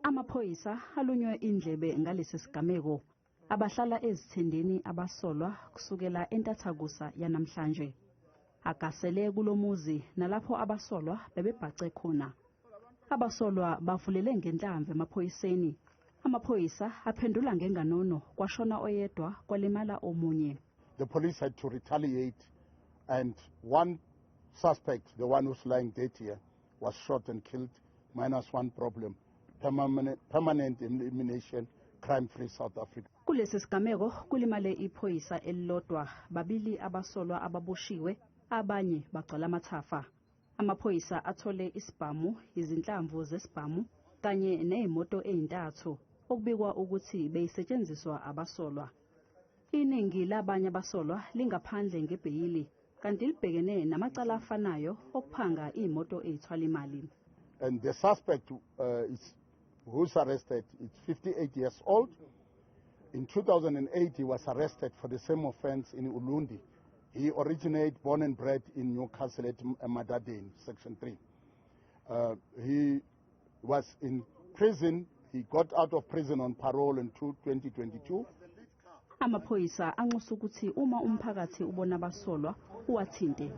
Amaphoyisa alunywe indlebe ngalesi sigameko. Abahlala ezithendeni abasolwa kusukela entathakusa yanamhlanje. Agasele kulomuzi nalapho abasolwa bebebhace khona. Abasolwa bavulele ngenhlamvu emaphoyiseni. Amaphoyisa aphendula ngenganono kwashona oyedwa kwalimala omunye. The police had to retaliate and one suspect, the one who's lying dead here, was shot and killed, -1 problem. Permanent elimination, crime-free South Africa. Kulesi sigameko kulimale iphoyisa elilodwa, babili abasolwa ababoshiwe, abanye bagcwale amathafa. Amaphoyisa athole isibhamu, izinhlamvu zesibhamu kanye neimoto ezintathu okubikwa ukuthi beyisetshenziswa abasolwa. Iningi labanye abasolwa lingaphandle ngebheyili kanti libhekene namacala afanayo okuphanga imoto Ethwala Imali. And the suspect who's arrested is 58 years old. In 2008, he was arrested for the same offense in Ulundi. He originated, born and bred in Newcastle at Madadeni, Section 3. He was in prison. He got out of prison on parole in 2022. Amaphoyisa anxusa ukuthi uma umphakathi ubona abasolwa uwathinte.